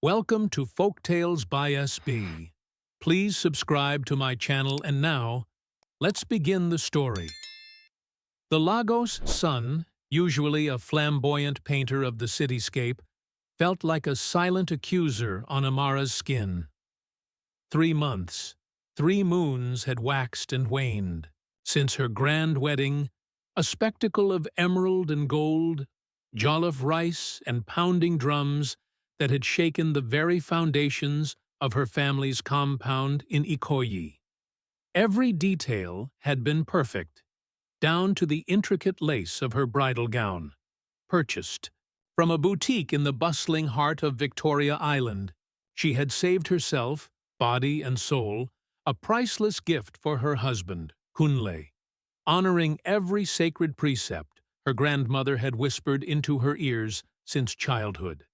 Welcome to Folktales by SB. Please subscribe to my channel and now, let's begin the story. The Lagos sun, usually a flamboyant painter of the cityscape, felt like a silent accuser on Amara's skin. 3 months, 3 moons had waxed and waned, since her grand wedding, a spectacle of emerald and gold, jollof rice and pounding drums that had shaken the very foundations of her family's compound in Ikoyi. Every detail had been perfect, down to the intricate lace of her bridal gown, purchased from a boutique in the bustling heart of Victoria Island. She had saved herself, body and soul, a priceless gift for her husband, Kunle, honoring every sacred precept her grandmother had whispered into her ears since childhood.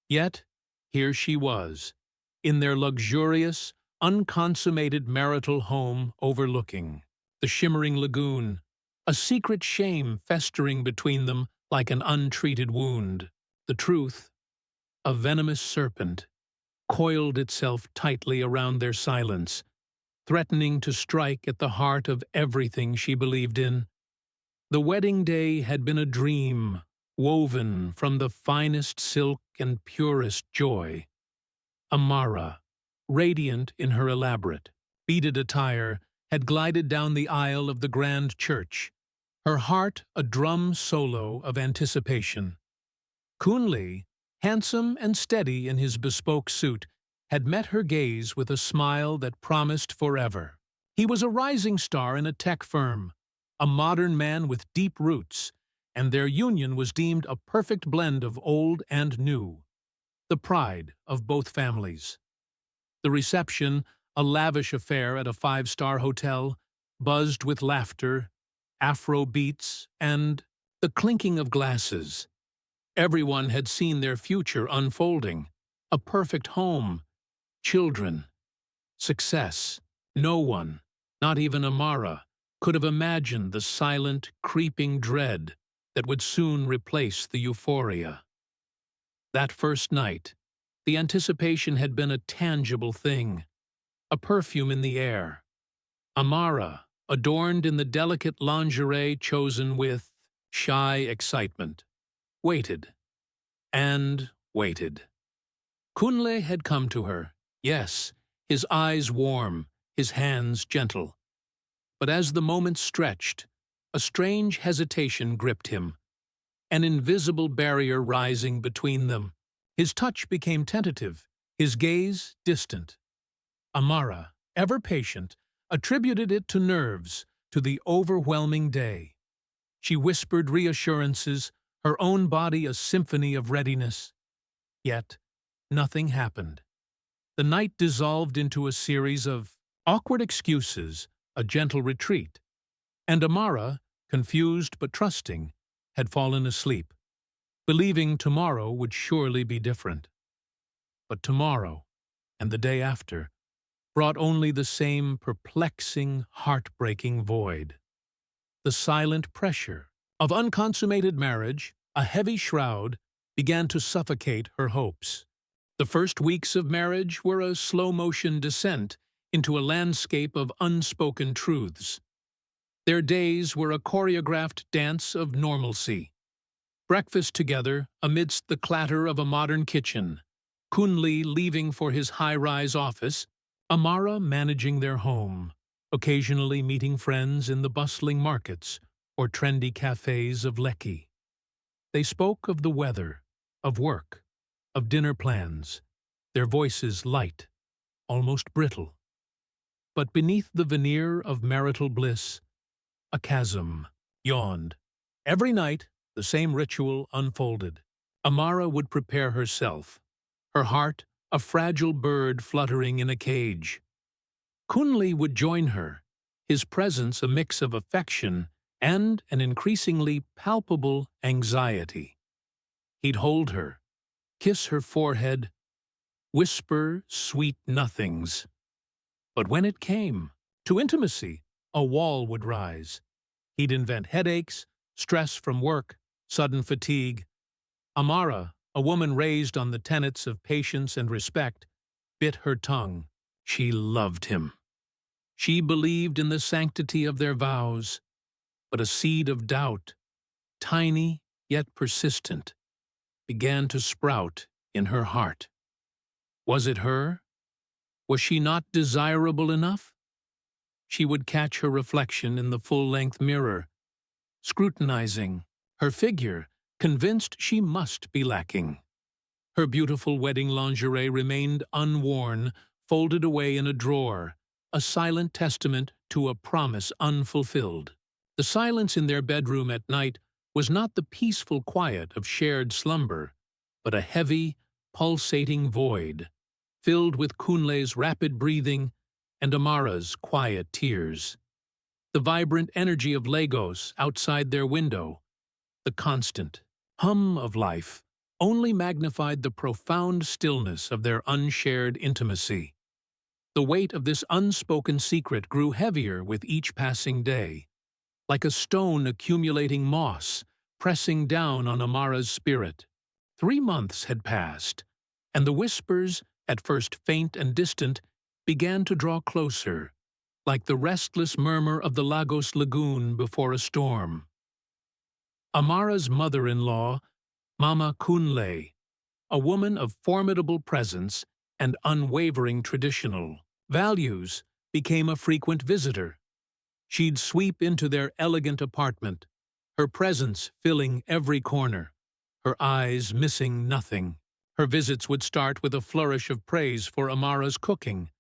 Yet, here she was, in their luxurious, unconsummated marital home overlooking the shimmering lagoon, a secret shame festering between them like an untreated wound. The truth, a venomous serpent, coiled itself tightly around their silence, threatening to strike at the heart of everything she believed in. The wedding day had been a dream, woven from the finest silk and purest joy. Amara, radiant in her elaborate, beaded attire, had glided down the aisle of the grand church, her heart a drum solo of anticipation. Kunle, handsome and steady in his bespoke suit, had met her gaze with a smile that promised forever. He was a rising star in a tech firm, a modern man with deep roots, and their union was deemed a perfect blend of old and new, the pride of both families. The reception, a lavish affair at a 5-star hotel, buzzed with laughter, Afro beats, and the clinking of glasses. Everyone had seen their future unfolding, a perfect home, children, success. No one, not even Amara, could have imagined the silent, creeping dread that would soon replace the euphoria. That first night, the anticipation had been a tangible thing, a perfume in the air. Amara, adorned in the delicate lingerie chosen with shy excitement, waited and waited. Kunle had come to her, yes, his eyes warm, his hands gentle. But as the moments stretched, a strange hesitation gripped him, an invisible barrier rising between them. His touch became tentative, his gaze distant. Amara, ever patient, attributed it to nerves, to the overwhelming day. She whispered reassurances, her own body a symphony of readiness. Yet, nothing happened. The night dissolved into a series of awkward excuses, a gentle retreat, and Amara, confused but trusting, had fallen asleep, believing tomorrow would surely be different. But tomorrow, and the day after, brought only the same perplexing, heartbreaking void. The silent pressure of unconsummated marriage, a heavy shroud, began to suffocate her hopes. The first weeks of marriage were a slow-motion descent into a landscape of unspoken truths. Their days were a choreographed dance of normalcy. Breakfast together amidst the clatter of a modern kitchen, Kunle leaving for his high-rise office, Amara managing their home, occasionally meeting friends in the bustling markets or trendy cafes of Lekki. They spoke of the weather, of work, of dinner plans, their voices light, almost brittle. But beneath the veneer of marital bliss, a chasm yawned. Every night, the same ritual unfolded. Amara would prepare herself, her heart a fragile bird fluttering in a cage. Kunle would join her, his presence a mix of affection and an increasingly palpable anxiety. He'd hold her, kiss her forehead, whisper sweet nothings. But when it came to intimacy, a wall would rise. He'd invent headaches, stress from work, sudden fatigue. Amara, a woman raised on the tenets of patience and respect, bit her tongue. She loved him. She believed in the sanctity of their vows, but a seed of doubt, tiny yet persistent, began to sprout in her heart. Was it her? Was she not desirable enough? She would catch her reflection in the full-length mirror, scrutinizing her figure, convinced she must be lacking. Her beautiful wedding lingerie remained unworn, folded away in a drawer, a silent testament to a promise unfulfilled. The silence in their bedroom at night was not the peaceful quiet of shared slumber, but a heavy, pulsating void, filled with Kunle's rapid breathing and Amara's quiet tears. The vibrant energy of Lagos outside their window, the constant hum of life, only magnified the profound stillness of their unshared intimacy. The weight of this unspoken secret grew heavier with each passing day, like a stone accumulating moss, pressing down on Amara's spirit. 3 months had passed, and the whispers, at first faint and distant, began to draw closer, like the restless murmur of the Lagos lagoon before a storm. Amara's mother-in-law, Mama Kunle, a woman of formidable presence and unwavering traditional values, became a frequent visitor. She'd sweep into their elegant apartment, her presence filling every corner, her eyes missing nothing. Her visits would start with a flourish of praise for Amara's cooking,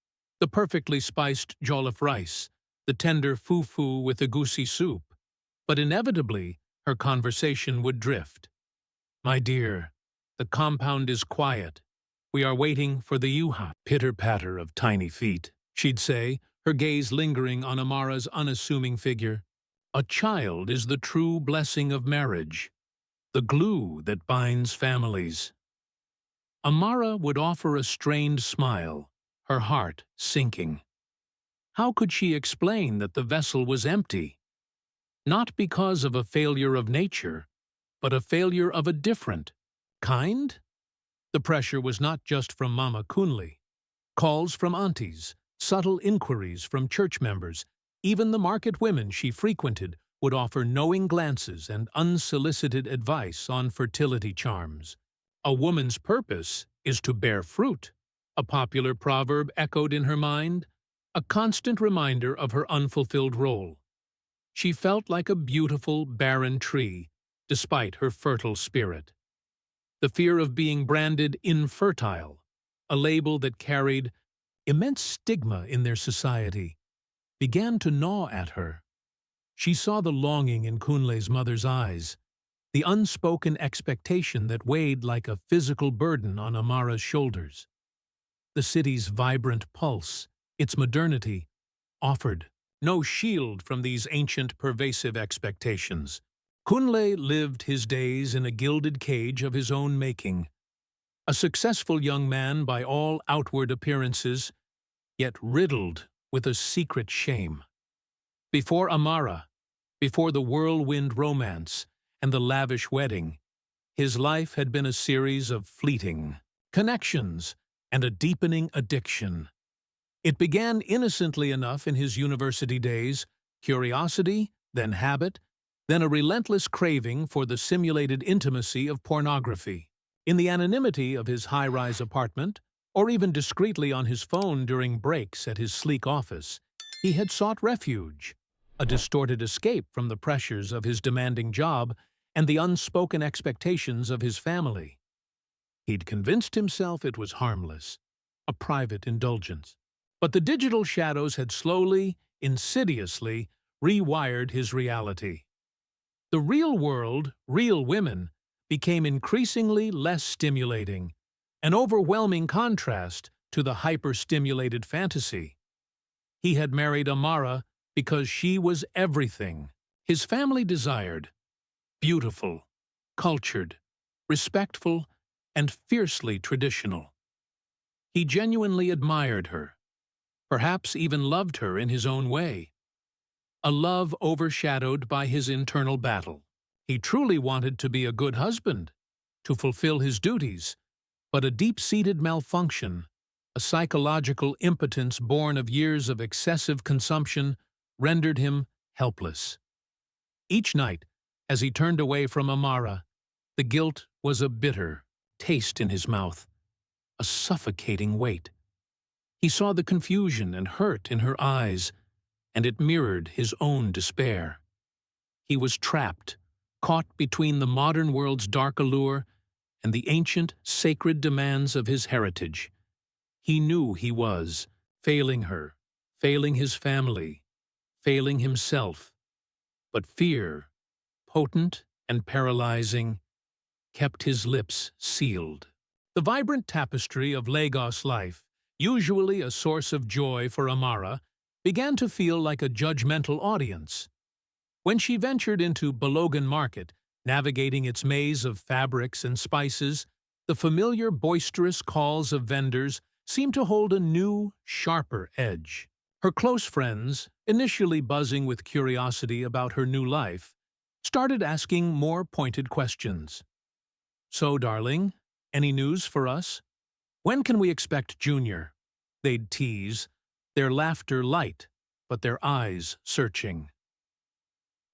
the perfectly spiced jollof rice, the tender fufu with egusi soup. But inevitably, her conversation would drift. "My dear, the compound is quiet. We are waiting for the yuha." Pitter-patter of tiny feet, she'd say, her gaze lingering on Amara's unassuming figure. "A child is the true blessing of marriage, the glue that binds families." Amara would offer a strained smile, her heart sinking. How could she explain that the vessel was empty? Not because of a failure of nature, but a failure of a different kind? The pressure was not just from Mama Kunle. Calls from aunties, subtle inquiries from church members, even the market women she frequented would offer knowing glances and unsolicited advice on fertility charms. "A woman's purpose is to bear fruit," a popular proverb echoed in her mind, a constant reminder of her unfulfilled role. She felt like a beautiful, barren tree, despite her fertile spirit. The fear of being branded infertile, a label that carried immense stigma in their society, began to gnaw at her. She saw the longing in Kunle's mother's eyes, the unspoken expectation that weighed like a physical burden on Amara's shoulders. The city's vibrant pulse, its modernity, offered no shield from these ancient, pervasive expectations. Kunle lived his days in a gilded cage of his own making, a successful young man by all outward appearances, yet riddled with a secret shame. Before Amara, before the whirlwind romance and the lavish wedding, his life had been a series of fleeting connections and a deepening addiction. It began innocently enough in his university days, curiosity, then habit, then a relentless craving for the simulated intimacy of pornography. In the anonymity of his high-rise apartment, or even discreetly on his phone during breaks at his sleek office, he had sought refuge, a distorted escape from the pressures of his demanding job and the unspoken expectations of his family. He'd convinced himself it was harmless, a private indulgence. But the digital shadows had slowly, insidiously, rewired his reality. The real world, real women, became increasingly less stimulating, an overwhelming contrast to the hyper-stimulated fantasy. He had married Amara because she was everything his family desired: beautiful, cultured, respectful, and fiercely traditional. He genuinely admired her, perhaps even loved her in his own way. A love overshadowed by his internal battle. He truly wanted to be a good husband, to fulfill his duties, but a deep-seated malfunction, a psychological impotence born of years of excessive consumption, rendered him helpless. Each night, as he turned away from Amara, the guilt was a bitter taste in his mouth, a suffocating weight. He saw the confusion and hurt in her eyes, and it mirrored his own despair. He was trapped, caught between the modern world's dark allure and the ancient, sacred demands of his heritage. He knew he was failing her, failing his family, failing himself. But fear, potent and paralyzing, kept his lips sealed. The vibrant tapestry of Lagos life, usually a source of joy for Amara, began to feel like a judgmental audience. When she ventured into Balogun Market, navigating its maze of fabrics and spices, the familiar boisterous calls of vendors seemed to hold a new, sharper edge. Her close friends, initially buzzing with curiosity about her new life, started asking more pointed questions. "So, darling, any news for us? When can we expect Junior?" They'd tease, their laughter light, but their eyes searching.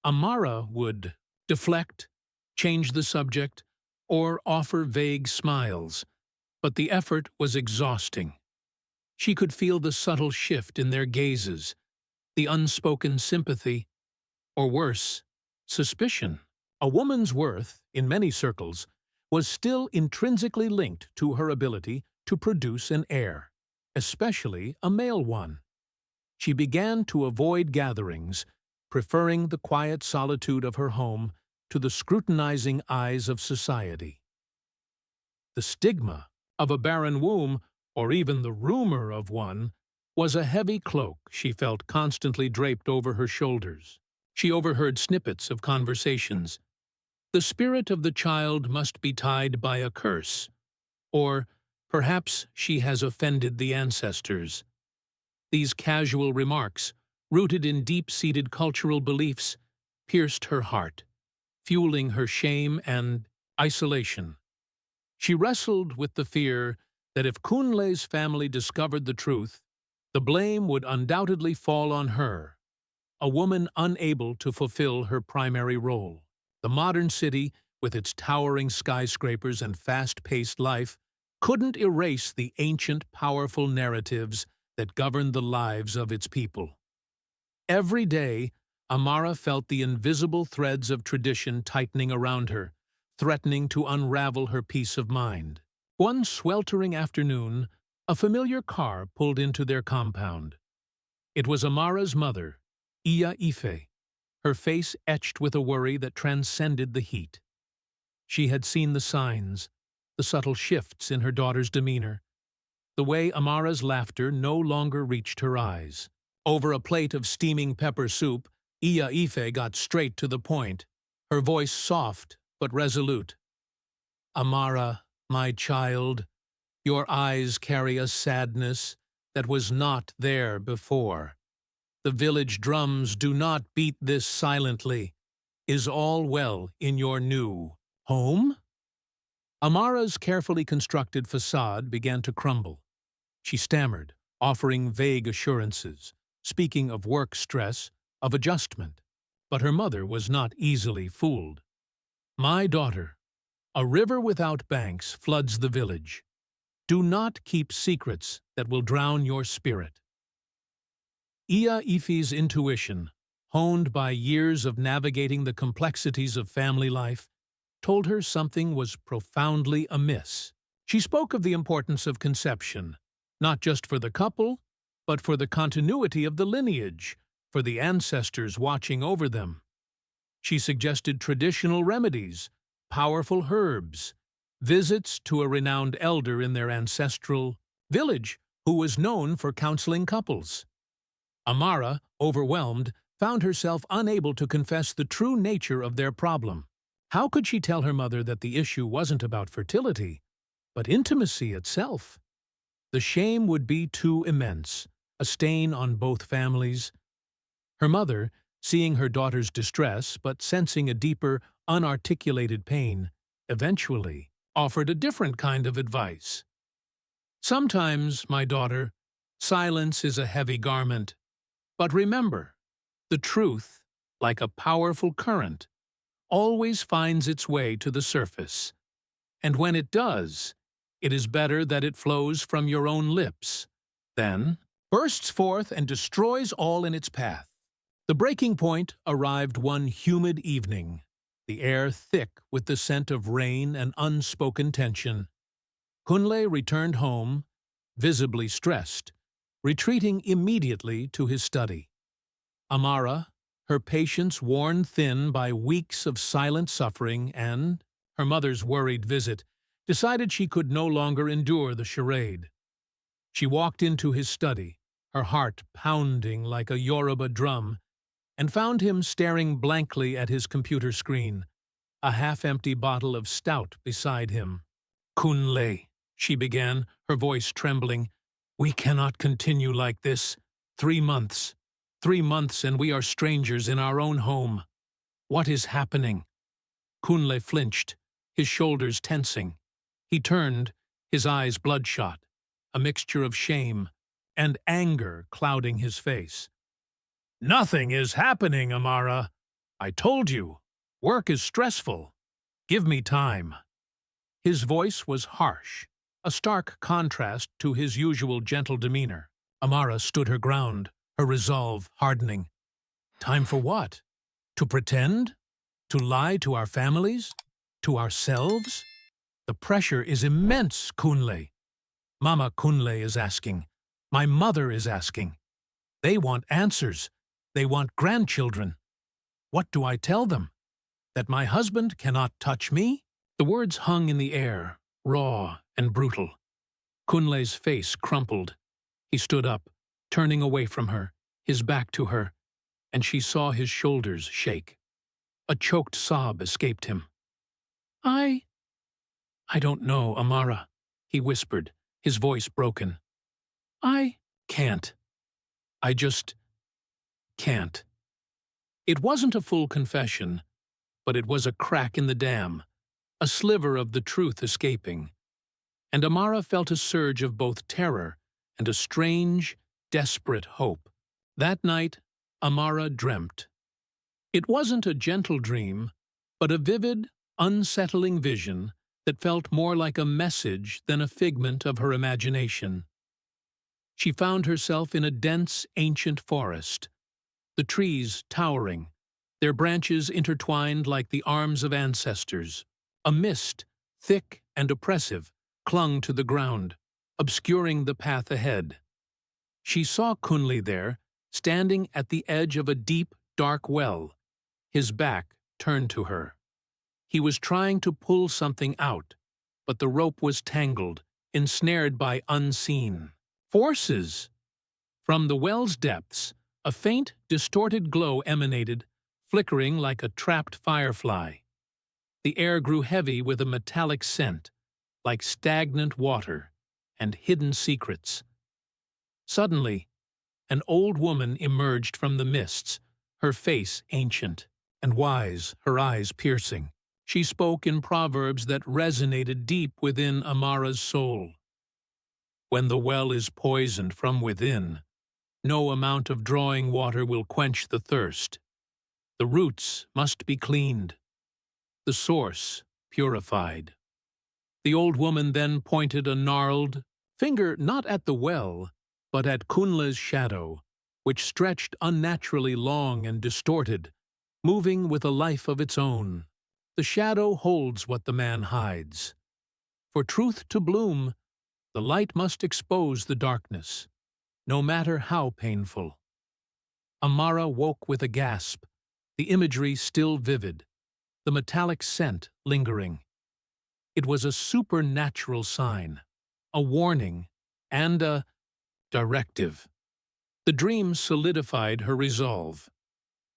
Amara would deflect, change the subject, or offer vague smiles, but the effort was exhausting. She could feel the subtle shift in their gazes, the unspoken sympathy, or worse, suspicion. A woman's worth, in many circles, was still intrinsically linked to her ability to produce an heir, especially a male one. She began to avoid gatherings, preferring the quiet solitude of her home to the scrutinizing eyes of society. The stigma of a barren womb, or even the rumor of one, was a heavy cloak she felt constantly draped over her shoulders. She overheard snippets of conversations. "The spirit of the child must be tied by a curse," or "perhaps she has offended the ancestors." These casual remarks, rooted in deep-seated cultural beliefs, pierced her heart, fueling her shame and isolation. She wrestled with the fear that if Kunle's family discovered the truth, the blame would undoubtedly fall on her, a woman unable to fulfill her primary role. The modern city, with its towering skyscrapers and fast-paced life, couldn't erase the ancient, powerful narratives that governed the lives of its people. Every day, Amara felt the invisible threads of tradition tightening around her, threatening to unravel her peace of mind. One sweltering afternoon, a familiar car pulled into their compound. It was Amara's mother, Iya Ife, her face etched with a worry that transcended the heat. She had seen the signs, the subtle shifts in her daughter's demeanor, the way Amara's laughter no longer reached her eyes. Over a plate of steaming pepper soup, Iya Ife got straight to the point, her voice soft but resolute. "Amara, my child, your eyes carry a sadness that was not there before. The village drums do not beat this silently. Is all well in your new home?" Amara's carefully constructed facade began to crumble. She stammered, offering vague assurances, speaking of work stress, of adjustment. But her mother was not easily fooled. "My daughter, a river without banks floods the village. Do not keep secrets that will drown your spirit." Iya Ife's intuition, honed by years of navigating the complexities of family life, told her something was profoundly amiss. She spoke of the importance of conception, not just for the couple, but for the continuity of the lineage, for the ancestors watching over them. She suggested traditional remedies, powerful herbs, visits to a renowned elder in their ancestral village who was known for counseling couples. Amara, overwhelmed, found herself unable to confess the true nature of their problem. How could she tell her mother that the issue wasn't about fertility, but intimacy itself? The shame would be too immense, a stain on both families. Her mother, seeing her daughter's distress but sensing a deeper, unarticulated pain, eventually offered a different kind of advice. Sometimes, my daughter, silence is a heavy garment. But remember, the truth, like a powerful current, always finds its way to the surface. And when it does, it is better that it flows from your own lips, then bursts forth and destroys all in its path. The breaking point arrived one humid evening, the air thick with the scent of rain and unspoken tension. Kunle returned home, visibly stressed, retreating immediately to his study. Amara, her patience worn thin by weeks of silent suffering and her mother's worried visit, decided she could no longer endure the charade. She walked into his study, her heart pounding like a Yoruba drum, and found him staring blankly at his computer screen, a half-empty bottle of stout beside him. "Kunle," she began, her voice trembling, "we cannot continue like this. 3 months. 3 months and we are strangers in our own home. What is happening?" Kunle flinched, his shoulders tensing. He turned, his eyes bloodshot, a mixture of shame and anger clouding his face. "Nothing is happening, Amara. I told you, work is stressful. Give me time." His voice was harsh, a stark contrast to his usual gentle demeanor. Amara stood her ground, her resolve hardening. Time for what? To pretend? To lie to our families? To ourselves? The pressure is immense, Kunle. Mama Kunle is asking. My mother is asking. They want answers. They want grandchildren. What do I tell them? That my husband cannot touch me? The words hung in the air, raw and brutal. Kunle's face crumpled. He stood up, turning away from her, his back to her, and she saw his shoulders shake. A choked sob escaped him. I don't know, Amara," he whispered, his voice broken. "I can't. I just can't." It wasn't a full confession, but it was a crack in the dam, a sliver of the truth escaping. And Amara felt a surge of both terror and a strange, desperate hope. That night, Amara dreamt. It wasn't a gentle dream, but a vivid, unsettling vision that felt more like a message than a figment of her imagination. She found herself in a dense, ancient forest, the trees towering, their branches intertwined like the arms of ancestors. A mist, thick and oppressive, clung to the ground, obscuring the path ahead. She saw Kunle there, standing at the edge of a deep, dark well, his back turned to her. He was trying to pull something out, but the rope was tangled, ensnared by unseen forces. From the well's depths, a faint, distorted glow emanated, flickering like a trapped firefly. The air grew heavy with a metallic scent, like stagnant water and hidden secrets. Suddenly, an old woman emerged from the mists, her face ancient and wise, her eyes piercing. She spoke in proverbs that resonated deep within Amara's soul. When the well is poisoned from within, no amount of drawing water will quench the thirst. The roots must be cleaned, the source purified. The old woman then pointed a gnarled finger not at the well, but at Kunle's shadow, which stretched unnaturally long and distorted, moving with a life of its own. The shadow holds what the man hides. For truth to bloom, the light must expose the darkness, no matter how painful. Amara woke with a gasp, the imagery still vivid, the metallic scent lingering. It was a supernatural sign, a warning, and a directive. The dream solidified her resolve.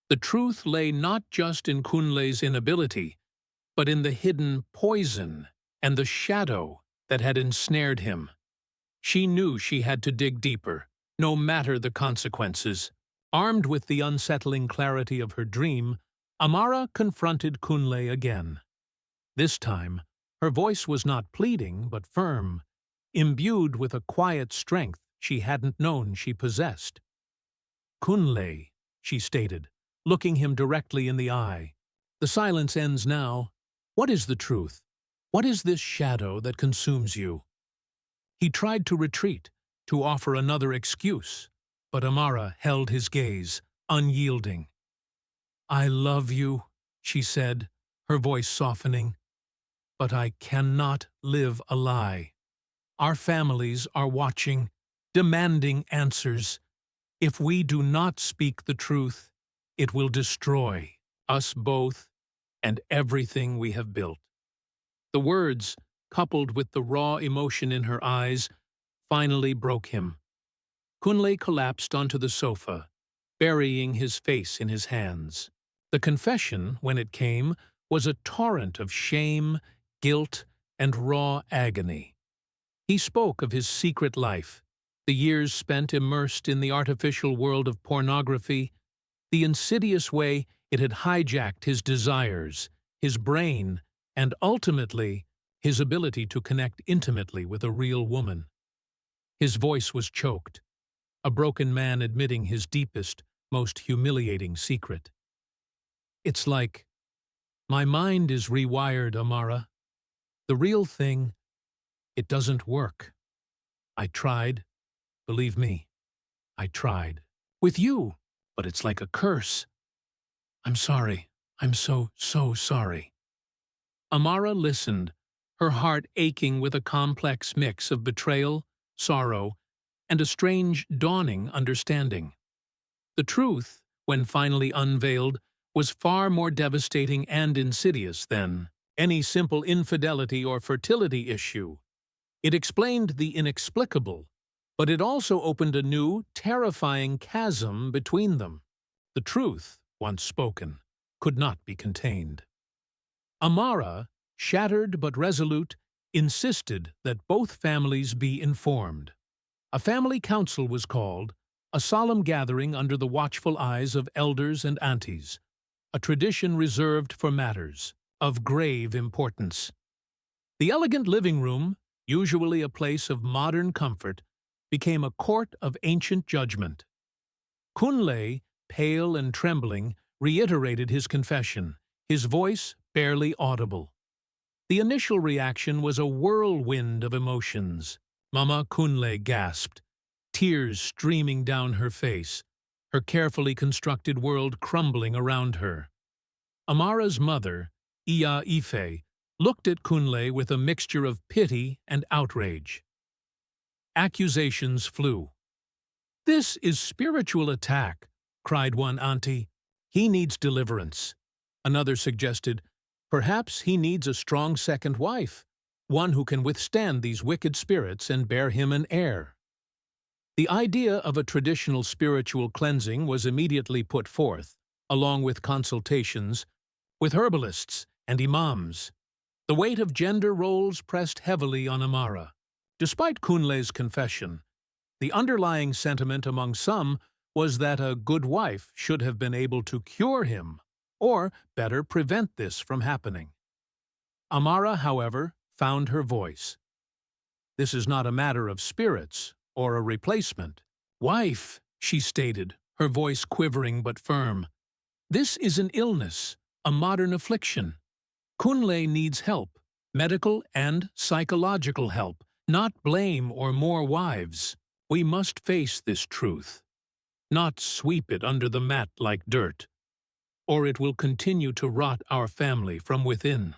The truth lay not just in Kunle's inability, but in the hidden poison and the shadow that had ensnared him. She knew she had to dig deeper, no matter the consequences. Armed with the unsettling clarity of her dream, Amara confronted Kunle again. This time, Her voice was not pleading, but firm, imbued with a quiet strength she hadn't known she possessed. "Kunle," she stated, looking him directly in the eye. "The silence ends now. What is the truth? What is this shadow that consumes you?" He tried to retreat, to offer another excuse, but Amara held his gaze, unyielding. "I love you," she said, her voice softening, "but I cannot live a lie. Our families are watching, demanding answers. If we do not speak the truth, it will destroy us both and everything we have built." The words, coupled with the raw emotion in her eyes, finally broke him. Kunle collapsed onto the sofa, burying his face in his hands. The confession, when it came, was a torrent of shame, guilt, and raw agony. He spoke of his secret life, the years spent immersed in the artificial world of pornography, the insidious way it had hijacked his desires, his brain, and ultimately, his ability to connect intimately with a real woman. His voice was choked, a broken man admitting his deepest, most humiliating secret. "It's like, my mind is rewired, Amara. The real thing, it doesn't work. I tried, believe me, I tried. With you, but it's like a curse. I'm sorry. I'm so sorry." Amara listened, her heart aching with a complex mix of betrayal, sorrow, and a strange, dawning understanding. The truth, when finally unveiled, was far more devastating and insidious than any simple infidelity or fertility issue. It explained the inexplicable, but it also opened a new, terrifying chasm between them. The truth, once spoken, could not be contained. Amara, shattered but resolute, insisted that both families be informed. A family council was called, a solemn gathering under the watchful eyes of elders and aunties, a tradition reserved for matters of grave importance. The elegant living room, usually a place of modern comfort, became a court of ancient judgment. Kunle, pale and trembling, reiterated his confession, his voice barely audible. The initial reaction was a whirlwind of emotions. Mama Kunle gasped, tears streaming down her face, her carefully constructed world crumbling around her. Amara's mother, Iya Ife, looked at Kunle with a mixture of pity and outrage. Accusations flew. "This is spiritual attack," cried one auntie. "He needs deliverance." Another suggested, "Perhaps he needs a strong second wife, one who can withstand these wicked spirits and bear him an heir." The idea of a traditional spiritual cleansing was immediately put forth, along with consultations, with herbalists and imams. The weight of gender roles pressed heavily on Amara. Despite Kunle's confession, the underlying sentiment among some was that a good wife should have been able to cure him, or, better, prevent this from happening. Amara, however, found her voice. "This is not a matter of spirits or a replacement. Wife," she stated, her voice quivering but firm, "this is an illness, a modern affliction. Kunle needs help, medical and psychological help, not blame or more wives. We must face this truth, not sweep it under the mat like dirt, or it will continue to rot our family from within."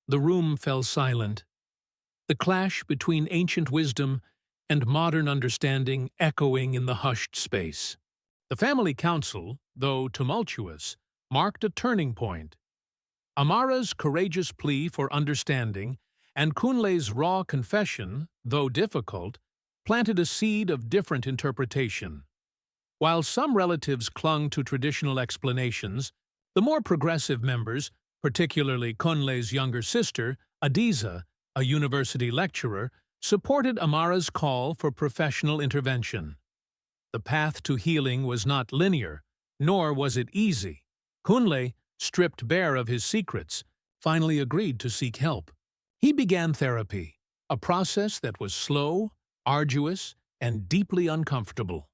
The room fell silent, the clash between ancient wisdom and modern understanding echoing in the hushed space. The family council, though tumultuous, marked a turning point. Amara's courageous plea for understanding and Kunle's raw confession, though difficult, planted a seed of different interpretation. While some relatives clung to traditional explanations, the more progressive members, particularly Kunle's younger sister, Adiza, a university lecturer, supported Amara's call for professional intervention. The path to healing was not linear, nor was it easy. Kunle, stripped bare of his secrets, finally agreed to seek help. He began therapy, a process that was slow, arduous, and deeply uncomfortable.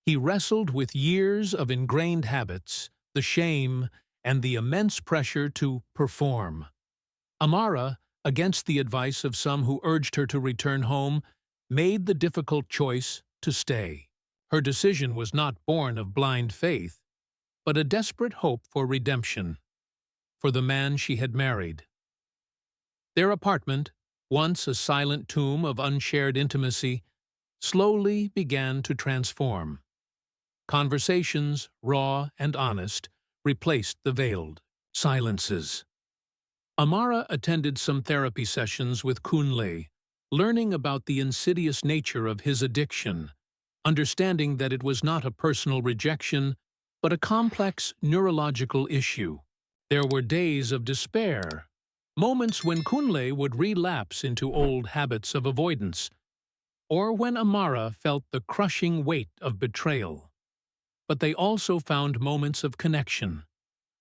He wrestled with years of ingrained habits, the shame, and the immense pressure to perform. Amara, against the advice of some who urged her to return home, made the difficult choice to stay. Her decision was not born of blind faith, but a desperate hope for redemption, for the man she had married. Their apartment, once a silent tomb of unshared intimacy, slowly began to transform. Conversations, raw and honest, replaced the veiled silences. Amara attended some therapy sessions with Kunle, learning about the insidious nature of his addiction, understanding that it was not a personal rejection, but a complex neurological issue. There were days of despair, moments when Kunle would relapse into old habits of avoidance, or when Amara felt the crushing weight of betrayal. But they also found moments of connection,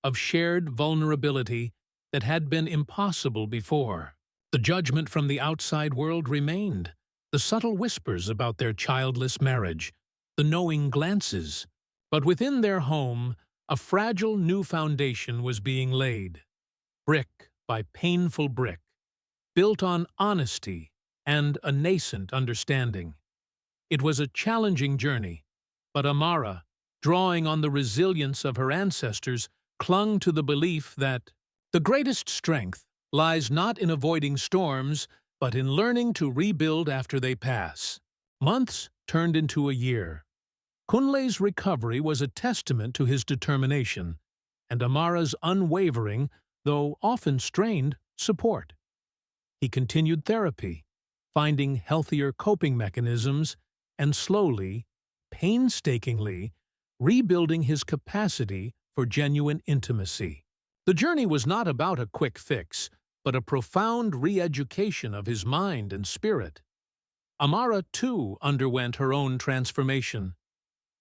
of shared vulnerability that had been impossible before. The judgment from the outside world remained, the subtle whispers about their childless marriage, the knowing glances. But within their home, a fragile new foundation was being laid, brick by painful brick, built on honesty and a nascent understanding. It was a challenging journey, but Amara, drawing on the resilience of her ancestors, clung to the belief that the greatest strength lies not in avoiding storms, but in learning to rebuild after they pass. Months turned into a year. Kunle's recovery was a testament to his determination, and Amara's unwavering, though often strained, support. He continued therapy, finding healthier coping mechanisms, and slowly, painstakingly, rebuilding his capacity for genuine intimacy. The journey was not about a quick fix, but a profound re-education of his mind and spirit. Amara, too, underwent her own transformation.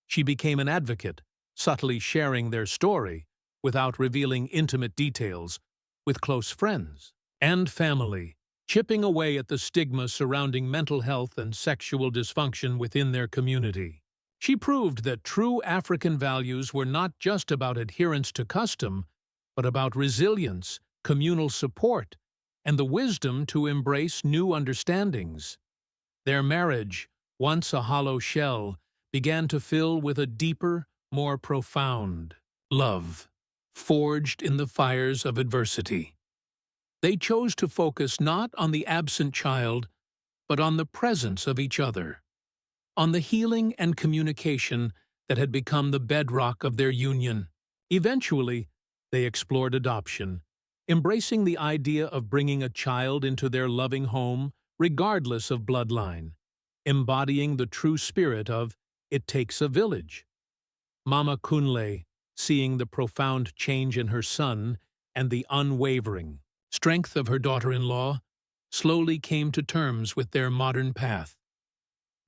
She became an advocate, subtly sharing their story, without revealing intimate details, with close friends and family, chipping away at the stigma surrounding mental health and sexual dysfunction within their community. She proved that true African values were not just about adherence to custom, but about resilience, communal support, and the wisdom to embrace new understandings. Their marriage, once a hollow shell, began to fill with a deeper, more profound love, forged in the fires of adversity. They chose to focus not on the absent child, but on the presence of each other, on the healing and communication that had become the bedrock of their union. Eventually, they explored adoption, embracing the idea of bringing a child into their loving home regardless of bloodline, embodying the true spirit of "it takes a village." Mama Kunle, seeing the profound change in her son and the unwavering strength of her daughter-in-law, slowly came to terms with their modern path.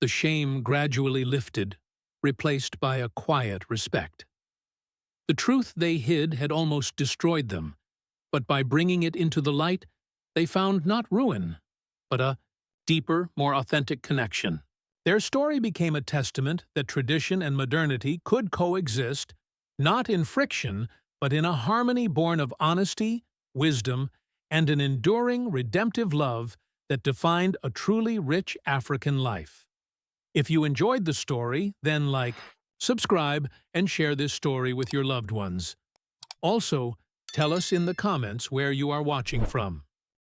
The shame gradually lifted, replaced by a quiet respect. The truth they hid had almost destroyed them, but by bringing it into the light, they found not ruin, but a deeper, more authentic connection. Their story became a testament that tradition and modernity could coexist, not in friction, but in a harmony born of honesty, wisdom, and an enduring, redemptive love that defined a truly rich African life. If you enjoyed the story, then like, subscribe, and share this story with your loved ones. Also, tell us in the comments where you are watching from.